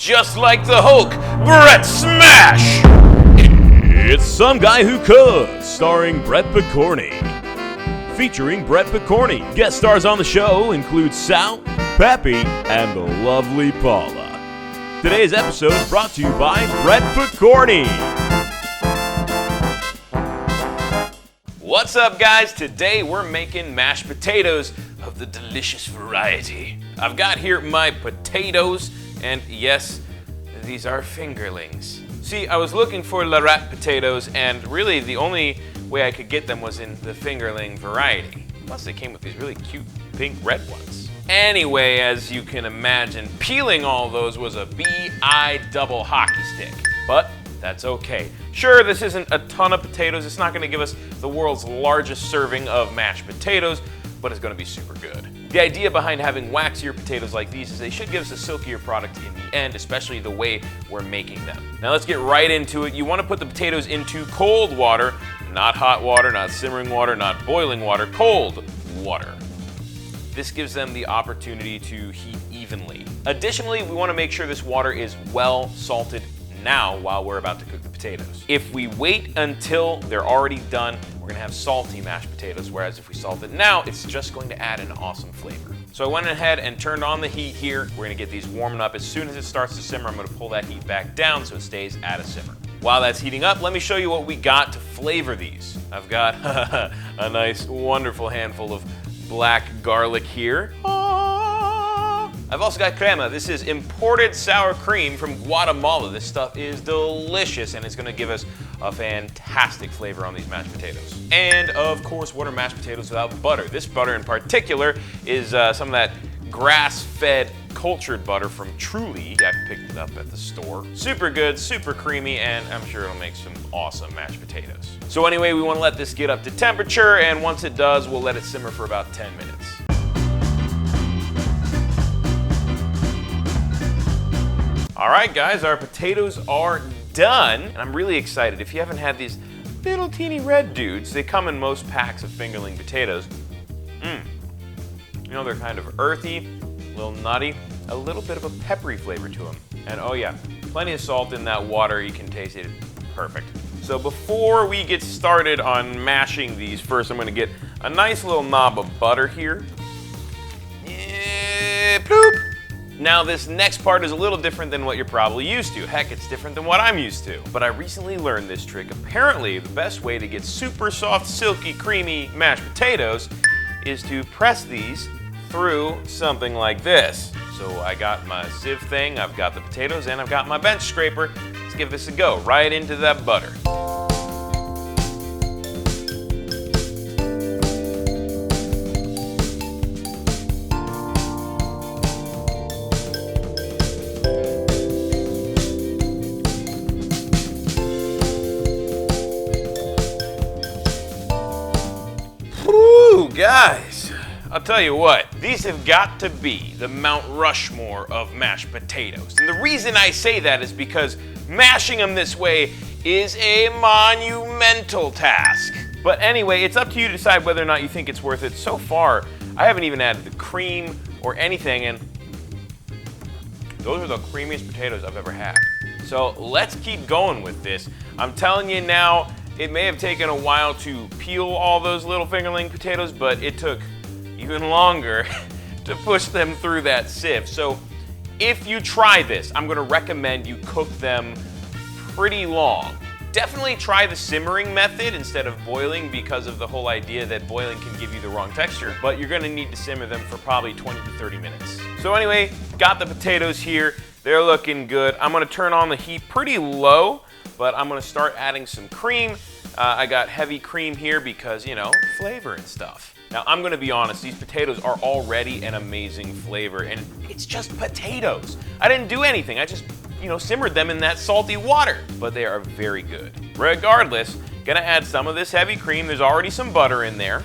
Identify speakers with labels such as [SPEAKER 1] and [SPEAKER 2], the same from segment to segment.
[SPEAKER 1] Just like the Hulk, Brett Smash!
[SPEAKER 2] It's Some Guy Who Could, starring Brett Picorni. Featuring Brett Picorni. Guest stars on the show include Sal, Peppy, and the lovely Paula. Today's episode brought to you by Brett Picorni.
[SPEAKER 1] What's up, guys? Today we're making mashed potatoes of the delicious variety. I've got here my potatoes, and yes, these are fingerlings. See, I was looking for La Rat potatoes, and really the only way I could get them was in the fingerling variety. Plus they came with these really cute pink red ones. Anyway, as you can imagine, peeling all those was a B.I. double hockey stick. But that's okay. Sure, this isn't a ton of potatoes. It's not gonna give us the world's largest serving of mashed potatoes, but it's gonna be super good. The idea behind having waxier potatoes like these is they should give us a silkier product in the end, especially the way we're making them. Now let's get right into it. You wanna put the potatoes into cold water, not hot water, not simmering water, not boiling water, cold water. This gives them the opportunity to heat evenly. Additionally, we wanna make sure this water is well salted now while we're about to cook the potatoes. If we wait until they're already done, we're gonna have salty mashed potatoes, whereas if we salt it now, it's just going to add an awesome flavor. So I went ahead and turned on the heat here. We're gonna get these warming up. As soon as it starts to simmer, I'm gonna pull that heat back down so it stays at a simmer. While that's heating up, let me show you what we got to flavor these. I've got a nice, wonderful handful of black garlic here. I've also got creme. This is imported sour cream from Guatemala. This stuff is delicious, and it's gonna give us a fantastic flavor on these mashed potatoes. And of course, what are mashed potatoes without butter? This butter in particular is some of that grass-fed cultured butter from Truly. I picked it up at the store. Super good, super creamy, and I'm sure it'll make some awesome mashed potatoes. So anyway, we wanna let this get up to temperature, and once it does, we'll let it simmer for about 10 minutes. All right, guys, our potatoes are done, and I'm really excited. If you haven't had these little teeny red dudes, they come in most packs of fingerling potatoes. You know, they're kind of earthy, a little nutty, a little bit of a peppery flavor to them. And oh yeah, plenty of salt in that water, you can taste it, perfect. So before we get started on mashing these, first I'm gonna get a nice little knob of butter here. Yeah, bloop. Now this next part is a little different than what you're probably used to. Heck, it's different than what I'm used to. But I recently learned this trick. Apparently, the best way to get super soft, silky, creamy mashed potatoes is to press these through something like this. So I got my sieve thing, I've got the potatoes, and I've got my bench scraper. Let's give this a go, right into that butter. Guys, I'll tell you what, these have got to be the Mount Rushmore of mashed potatoes. And the reason I say that is because mashing them this way is a monumental task. But anyway, it's up to you to decide whether or not you think it's worth it. So far, I haven't even added the cream or anything, and those are the creamiest potatoes I've ever had. So let's keep going with this. I'm telling you now, it may have taken a while to peel all those little fingerling potatoes, but it took even longer to push them through that sieve. So if you try this, I'm gonna recommend you cook them pretty long. Definitely try the simmering method instead of boiling because of the whole idea that boiling can give you the wrong texture, but you're gonna need to simmer them for probably 20 to 30 minutes. So anyway, got the potatoes here. They're looking good. I'm gonna turn on the heat pretty low, but I'm gonna start adding some cream. I got heavy cream here because, you know, flavor and stuff. Now, I'm gonna be honest, these potatoes are already an amazing flavor, and it's just potatoes. I didn't do anything, I just, you know, simmered them in that salty water, but they are very good. Regardless, gonna add some of this heavy cream. There's already some butter in there.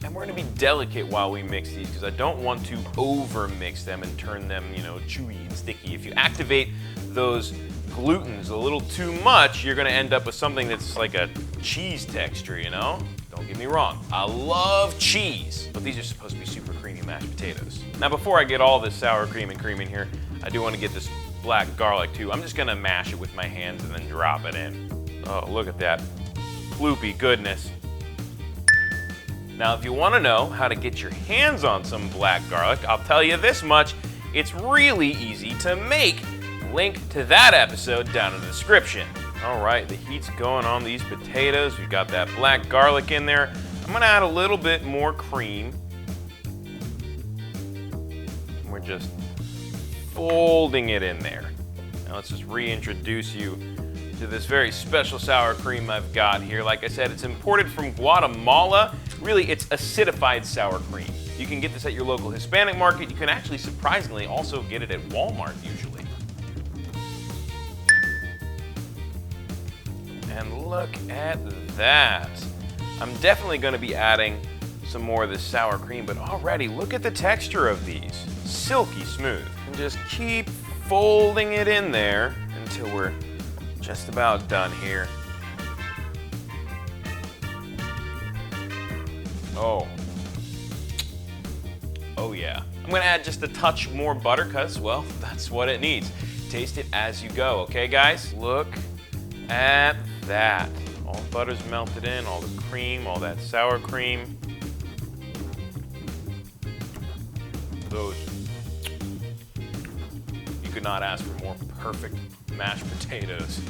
[SPEAKER 1] And we're gonna be delicate while we mix these because I don't want to over mix them and turn them, you know, chewy and sticky. If you activate those glutens a little too much, you're gonna end up with something that's like a cheese texture, you know? Don't get me wrong, I love cheese, but these are supposed to be super creamy mashed potatoes. Now before I get all this sour cream and cream in here, I do want to get this black garlic too. I'm just gonna mash it with my hands and then drop it in. Oh, look at that floopy goodness. Now, if you want to know how to get your hands on some black garlic, I'll tell you this much, it's really easy to make. Link to that episode down in the description. All right, the heat's going on these potatoes. We've got that black garlic in there. I'm gonna add a little bit more cream. We're just folding it in there. Now let's just reintroduce you to this very special sour cream I've got here. Like I said, it's imported from Guatemala. Really, it's acidified sour cream. You can get this at your local Hispanic market. You can actually, surprisingly, also get it at Walmart usually. And look at that. I'm definitely going to be adding some more of this sour cream, but already look at the texture of these. Silky smooth. And just keep folding it in there until we're just about done here. Oh yeah. I'm gonna add just a touch more butter because, well, that's what it needs. Taste it as you go, okay guys? Look at that. All the butter's melted in, all the cream, all that sour cream. Those, you could not ask for more perfect mashed potatoes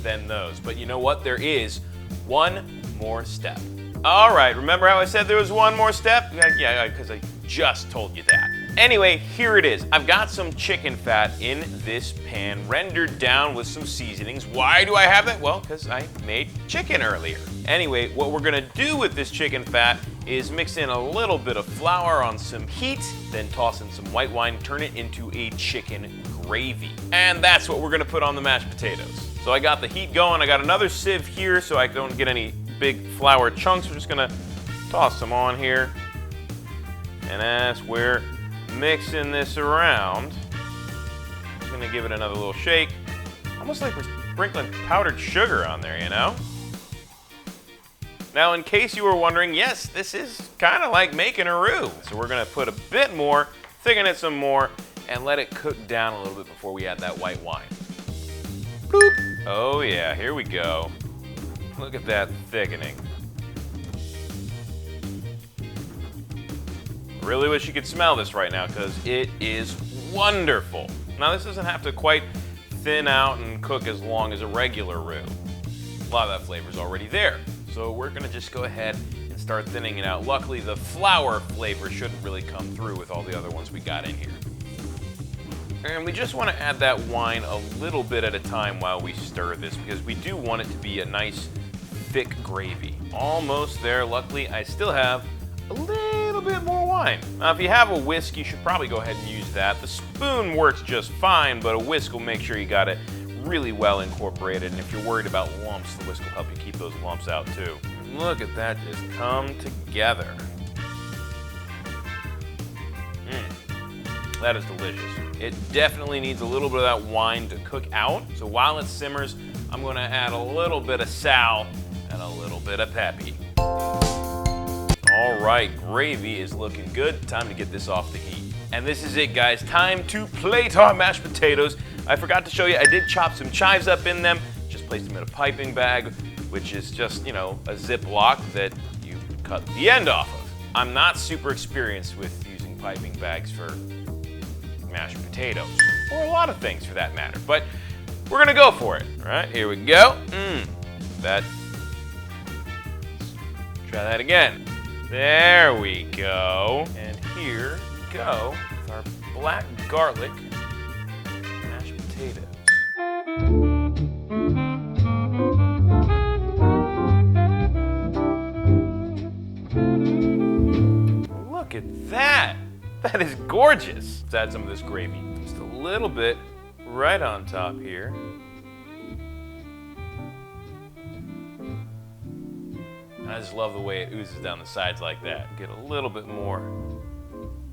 [SPEAKER 1] than those. But you know what? There is one more step. All right, remember how I said there was one more step? Yeah, because I just told you that. Anyway, here it is. I've got some chicken fat in this pan, rendered down with some seasonings. Why do I have that? Well, because I made chicken earlier. Anyway, what we're gonna do with this chicken fat is mix in a little bit of flour on some heat, then toss in some white wine, turn it into a chicken gravy. And that's what we're gonna put on the mashed potatoes. So I got the heat going. I got another sieve here so I don't get any big flour chunks. We're just gonna toss some on here. And as we're mixing this around, just gonna give it another little shake. Almost like we're sprinkling powdered sugar on there, you know? Now, in case you were wondering, yes, this is kind of like making a roux. So we're gonna put a bit more, thicken it some more, and let it cook down a little bit before we add that white wine. Boop. Oh yeah, here we go. Look at that thickening. Really wish you could smell this right now because it is wonderful. Now this doesn't have to quite thin out and cook as long as a regular roux. A lot of that flavor is already there. So we're gonna just go ahead and start thinning it out. Luckily the flour flavor shouldn't really come through with all the other ones we got in here. And we just want to add that wine a little bit at a time while we stir this because we do want it to be a nice thick gravy. Almost there. Luckily I still have a little bit more wine. Now if you have a whisk, you should probably go ahead and use that. The spoon works just fine, but a whisk will make sure you got it really well incorporated. And if you're worried about lumps, the whisk will help you keep those lumps out too. Look at that just come together. That is delicious. It definitely needs a little bit of that wine to cook out. So while it simmers, I'm gonna add a little bit of sal and a little bit of peppy. All right, gravy is looking good. Time to get this off the heat. And this is it, guys. Time to plate our mashed potatoes. I forgot to show you, I did chop some chives up in them. Just placed them in a piping bag, which is just, you know, a Ziploc that you cut the end off of. I'm not super experienced with using piping bags for mashed potatoes, or a lot of things for that matter, but we're gonna go for it. All right, here we go. That. Try that again. There we go. And here we go with our black garlic mashed potatoes. Look at that. That is gorgeous. Let's add some of this gravy. Just a little bit right on top here. I just love the way it oozes down the sides like that. Get a little bit more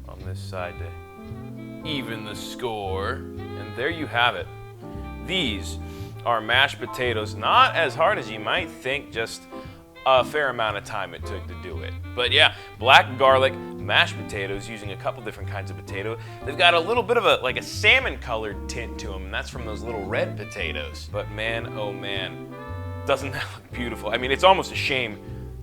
[SPEAKER 1] on this side to even the score. And there you have it. These are mashed potatoes, not as hard as you might think, just a fair amount of time it took to do it. But yeah, black garlic mashed potatoes using a couple different kinds of potato. They've got a little bit of a salmon colored tint to them, and that's from those little red potatoes. But man, oh man, doesn't that look beautiful? I mean, it's almost a shame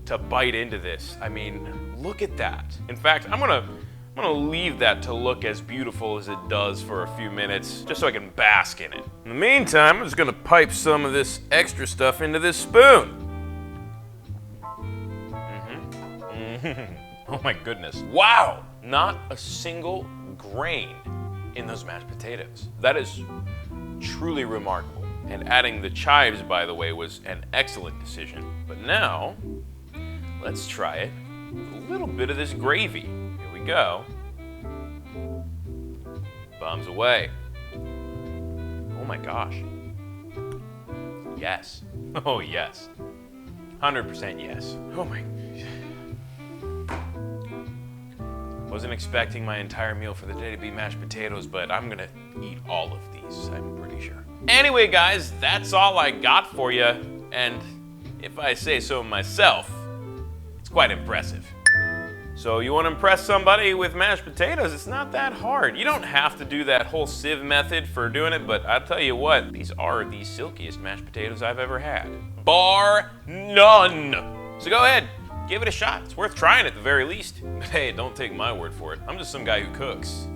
[SPEAKER 1] to bite into this. I mean, look at that. In fact, I'm gonna leave that to look as beautiful as it does for a few minutes, just so I can bask in it. In the meantime, I'm just gonna pipe some of this extra stuff into this spoon. Oh my goodness. Wow! Not a single grain in those mashed potatoes. That is truly remarkable. And adding the chives, by the way, was an excellent decision. But now, let's try it with a little bit of this gravy. Here we go. Bombs away. Oh my gosh. Yes. Oh yes. 100% yes. Oh my. Wasn't expecting my entire meal for the day to be mashed potatoes, but I'm gonna eat all of these, I'm pretty sure. Anyway, guys, that's all I got for you, and if I say so myself, it's quite impressive. So you want to impress somebody with mashed potatoes, it's not that hard. You don't have to do that whole sieve method for doing it, but I'll tell you what, these are the silkiest mashed potatoes I've ever had. Bar none. So go ahead, give it a shot. It's worth trying at the very least. But hey, don't take my word for it. I'm just some guy who cooks.